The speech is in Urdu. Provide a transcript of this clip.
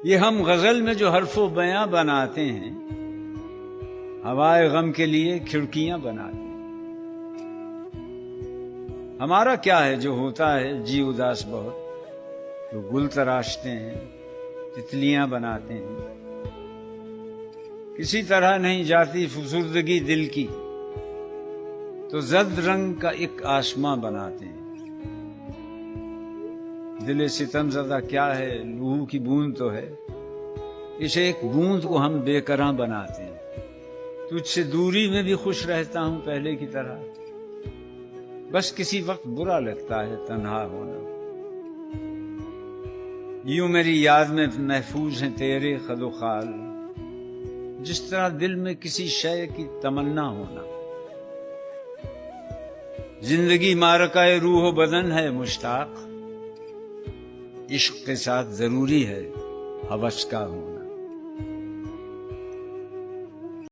یہ ہم غزل میں جو حرف و بیاں بناتے ہیں، ہوائے غم کے لیے کھڑکیاں بناتے ہیں۔ ہمارا کیا ہے جو ہوتا ہے جی اداس بہت، تو گل تراشتے ہیں، تتلیاں بناتے ہیں۔ کسی طرح نہیں جاتی فسردگی دل کی، تو زرد رنگ کا ایک آسماں بناتے ہیں۔ دل ستم زدہ کیا ہے، لوح کی بوند تو ہے، اس ایک بوند کو ہم بے کراں بناتے ہیں۔ تجھ سے دوری میں بھی خوش رہتا ہوں پہلے کی طرح، بس کسی وقت برا لگتا ہے تنہا ہونا۔ یوں میری یاد میں محفوظ ہیں تیرے خد و خال، جس طرح دل میں کسی شے کی تمنا ہونا۔ زندگی معرکہ روح و بدن ہے مشتاق، عشق کے ساتھ ضروری ہے ہوس کا ہونا۔